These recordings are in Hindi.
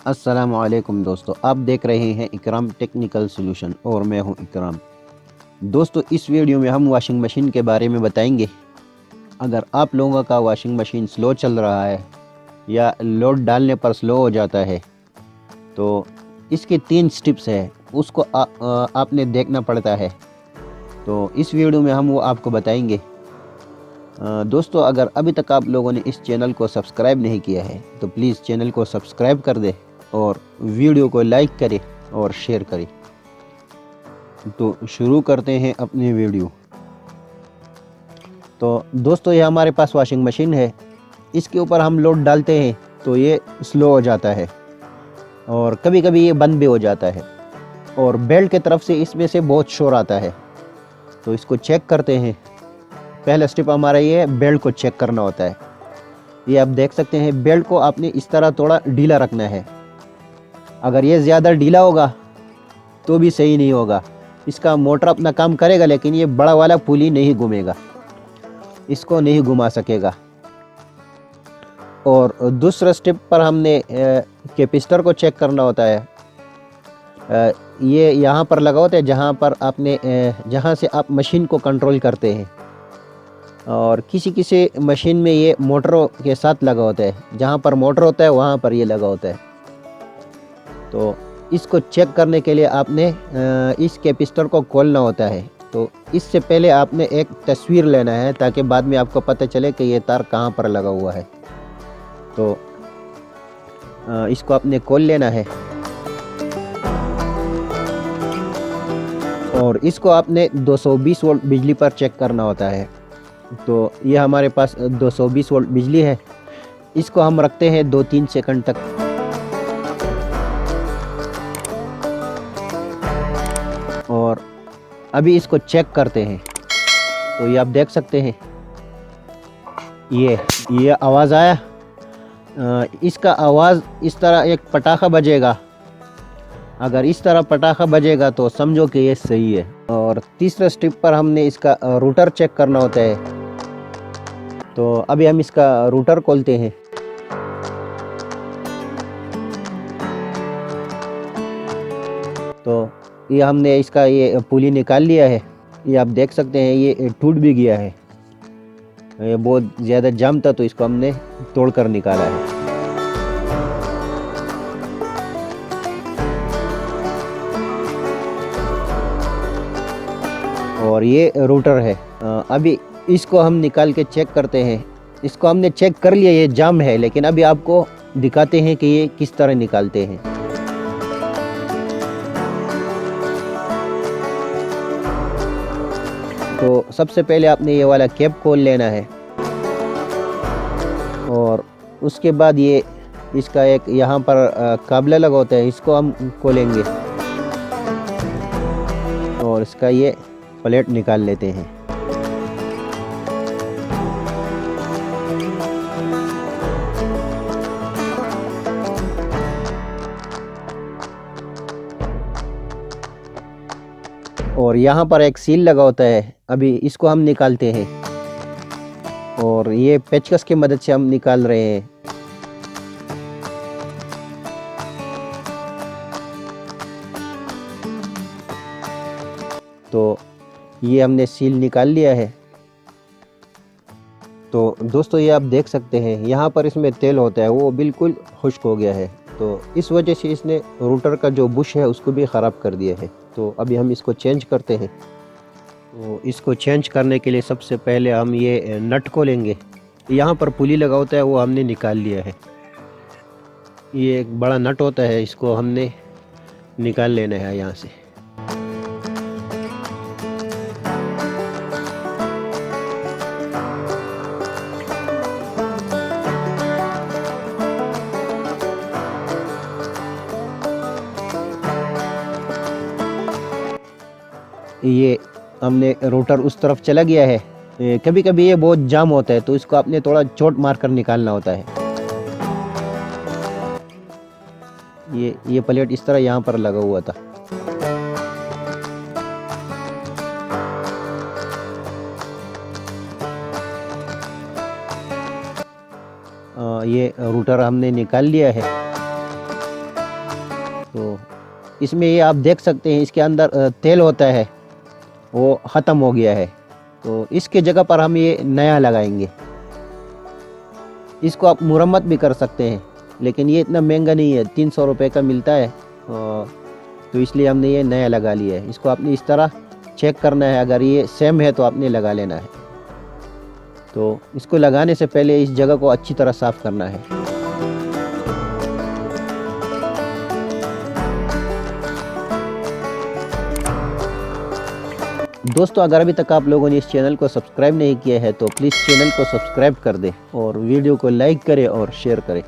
अस्सलामुअलैकुम दोस्तों, आप देख रहे हैं इकराम टेक्निकल सॉल्यूशन और मैं हूं इकराम। दोस्तों, इस वीडियो में हम वॉशिंग मशीन के बारे में बताएंगे। अगर आप लोगों का वॉशिंग मशीन स्लो चल रहा है या लोड डालने पर स्लो हो जाता है तो इसके 3 स्टेप्स है, उसको आपने देखना पड़ता है। तो इस वीडियो में हम वो आपको बताएंगे। दोस्तों, अगर अभी तक आप लोगों ने इस चैनल को सब्सक्राइब नहीं किया है तो प्लीज़ चैनल को सब्सक्राइब कर दें और वीडियो को लाइक करें और शेयर करें। तो शुरू करते हैं अपनी वीडियो। तो दोस्तों, ये हमारे पास वॉशिंग मशीन है। इसके ऊपर हम लोड डालते हैं तो ये स्लो हो जाता है और कभी कभी ये बंद भी हो जाता है और बेल्ट की तरफ से इसमें से बहुत शोर आता है। तो इसको चेक करते हैं। पहला स्टेप हमारा ये बेल्ट को चेक करना होता है। ये आप देख सकते हैं, बेल्ट को आपने इस तरह थोड़ा ढीला रखना है। अगर ये ज़्यादा ढीला होगा तो भी सही नहीं होगा। इसका मोटर अपना काम करेगा लेकिन ये बड़ा वाला पुली नहीं घूमेगा, इसको नहीं घुमा सकेगा। और दूसरा स्टेप पर हमने कैपेसिटर को चेक करना होता है। ये यहाँ पर लगा होता है जहाँ से आप मशीन को कंट्रोल करते हैं। और किसी किसी मशीन में ये मोटरों के साथ लगा होता है, जहाँ पर मोटर होता है वहाँ पर ये लगा होता है। तो इसको चेक करने के लिए आपने इस कैपेसिटर को खोलना होता है। तो इससे पहले आपने एक तस्वीर लेना है ताकि बाद में आपको पता चले कि ये तार कहाँ पर लगा हुआ है। तो इसको आपने खोल लेना है और इसको आपने 220 वोल्ट बिजली पर चेक करना होता है। तो ये हमारे पास 220 वोल्ट बिजली है। इसको हम रखते हैं 2-3 सेकंड तक। और अभी इसको चेक करते हैं। तो ये आप देख सकते हैं, ये आवाज़ आया। इसका आवाज़ इस तरह एक पटाखा बजेगा। अगर इस तरह पटाखा बजेगा तो समझो कि ये सही है। और तीसरा स्टेप पर हमने इसका रूटर चेक करना होता है। तो अभी हम इसका रूटर खोलते हैं। तो ये हमने इसका ये पुली निकाल लिया है। ये आप देख सकते हैं, ये टूट भी गया है। ये बहुत ज़्यादा जाम था तो इसको हमने तोड़कर निकाला है। और ये रूटर है। अभी इसको हम निकाल के चेक करते हैं। इसको हमने चेक कर लिया, ये जाम है, लेकिन अभी आपको दिखाते हैं कि ये किस तरह निकालते हैं। तो सबसे पहले आपने ये वाला कैप खोल लेना है और उसके बाद ये इसका एक यहाँ पर काबला लगा होता है, इसको हम खोलेंगे और इसका ये प्लेट निकाल लेते हैं। और यहाँ पर एक सील लगा होता है, अभी इसको हम निकालते हैं और ये पेचकस की मदद से हम निकाल रहे हैं। तो ये हमने सील निकाल लिया है। तो दोस्तों, ये आप देख सकते हैं, यहाँ पर इसमें तेल होता है, वो बिल्कुल खुश्क हो गया है। तो इस वजह से इसने रूटर का जो बुश है उसको भी ख़राब कर दिया है। तो अभी हम इसको चेंज करते हैं। तो इसको चेंज करने के लिए सबसे पहले हम ये नट को लेंगे। यहाँ पर पुली लगा होता है, वो हमने निकाल लिया है। ये एक बड़ा नट होता है, इसको हमने निकाल लेना है यहाँ से। ये हमने रोटर उस तरफ चला गया है। कभी कभी ये बहुत जाम होता है तो इसको आपने थोड़ा चोट मार कर निकालना होता है। ये प्लेट इस तरह यहाँ पर लगा हुआ था। ये रूटर हमने निकाल लिया है। तो इसमें ये आप देख सकते हैं इसके अंदर तेल होता है वो ख़त्म हो गया है, तो इसके जगह पर हम ये नया लगाएंगे। इसको आप मुरम्मत भी कर सकते हैं, लेकिन ये इतना महंगा नहीं है, 300 रुपये का मिलता है, तो इसलिए हमने ये नया लगा लिया है। इसको आपने इस तरह चेक करना है, अगर ये सेम है तो आपने लगा लेना है। तो इसको लगाने से पहले इस जगह को अच्छी तरह साफ़ करना है। दोस्तों, अगर अभी तक आप लोगों ने इस चैनल को सब्सक्राइब नहीं किया है तो प्लीज़ चैनल को सब्सक्राइब कर दें और वीडियो को लाइक करें और शेयर करें।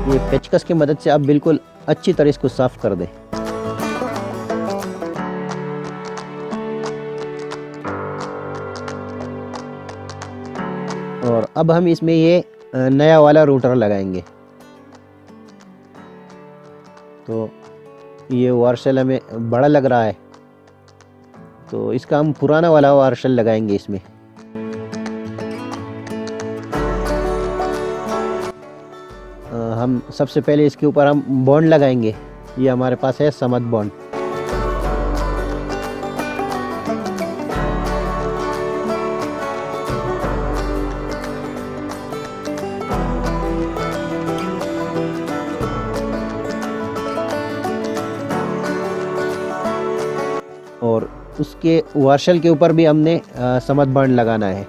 ये पेचकस की मदद से आप बिल्कुल अच्छी तरह इसको साफ कर दें। और अब हम इसमें ये नया वाला रूटर लगाएंगे। तो ये वार्शल हमें बड़ा लग रहा है, तो इसका हम पुराना वाला वार्शल लगाएंगे इसमें। हम सबसे पहले इसके ऊपर हम बॉन्ड लगाएंगे। ये हमारे पास है समद बॉन्ड। और उसके वार्शल के ऊपर भी हमने समद बॉन्ड लगाना है,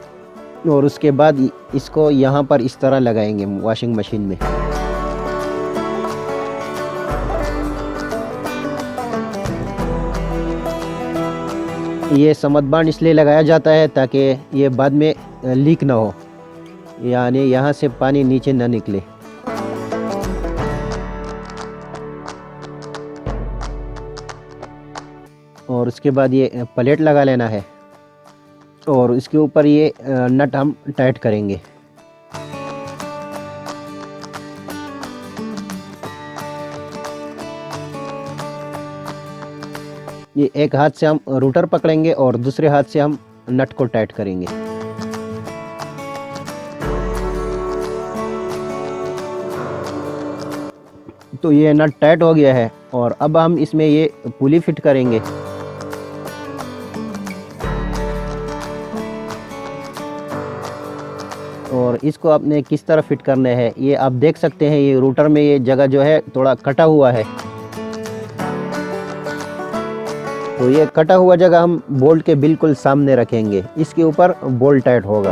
और उसके बाद इसको यहाँ पर इस तरह लगाएंगे वॉशिंग मशीन में। ये समद बांध इसलिए लगाया जाता है ताकि ये बाद में लीक ना हो, यानी यहाँ से पानी नीचे ना निकले। और उसके बाद ये प्लेट लगा लेना है, और इसके ऊपर ये नट हम टाइट करेंगे। ये एक हाथ से हम रूटर पकड़ेंगे और दूसरे हाथ से हम नट को टाइट करेंगे। तो ये नट टाइट हो गया है, और अब हम इसमें ये पुली फिट करेंगे। और इसको आपने किस तरह फिट करना है ये आप देख सकते हैं। ये रूटर में ये जगह जो है थोड़ा कटा हुआ है, तो ये कटा हुआ जगह हम बोल्ट के बिल्कुल सामने रखेंगे। इसके ऊपर बोल्ट टाइट होगा।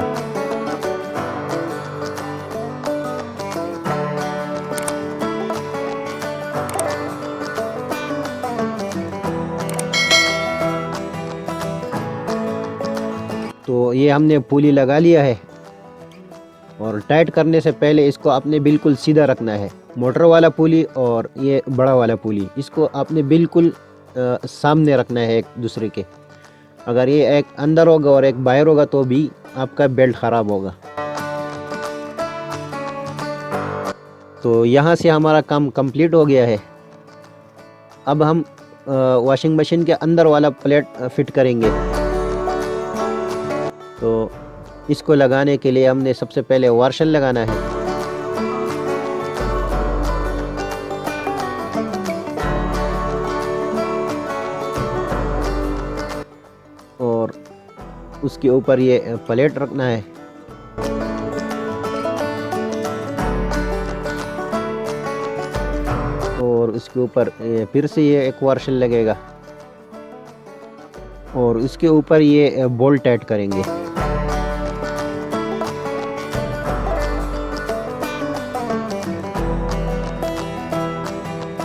तो ये हमने पुली लगा लिया है, और टाइट करने से पहले इसको आपने बिल्कुल सीधा रखना है। मोटर वाला पुली और ये बड़ा वाला पुली, इसको आपने बिल्कुल सामने रखना है एक दूसरे के। अगर ये एक अंदर होगा और एक बाहर होगा तो भी आपका बेल्ट ख़राब होगा। तो यहाँ से हमारा काम कंप्लीट हो गया है। अब हम वॉशिंग मशीन के अंदर वाला प्लेट फिट करेंगे। तो इसको लगाने के लिए हमने सबसे पहले वार्शल लगाना है। और उसके ऊपर ये प्लेट रखना है। और उसके ऊपर फिर से ये एक वार्शल लगेगा, और उसके ऊपर ये बोल्ट टाइट करेंगे।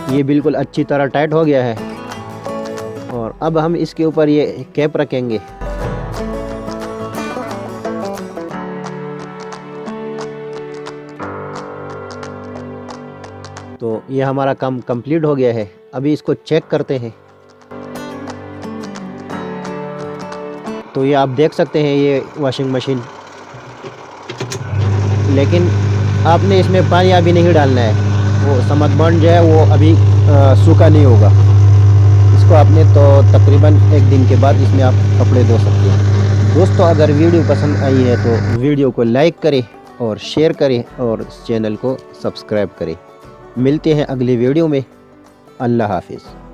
ये बिल्कुल अच्छी तरह टाइट हो गया है। और अब हम इसके ऊपर ये कैप रखेंगे। तो ये हमारा काम कंप्लीट हो गया है। अभी इसको चेक करते हैं। तो ये आप देख सकते हैं ये वॉशिंग मशीन, लेकिन आपने इसमें पानी अभी नहीं डालना है। वो समद बॉन्ड जो है वो अभी सूखा नहीं होगा। इसको आपने तो तकरीबन एक दिन के बाद इसमें आप कपड़े धो सकते हैं। दोस्तों अगर वीडियो पसंद आई है तो वीडियो को लाइक करें और शेयर करें और चैनल को सब्सक्राइब करें। मिलते हैं अगली वीडियो में। अल्लाह हाफिज़।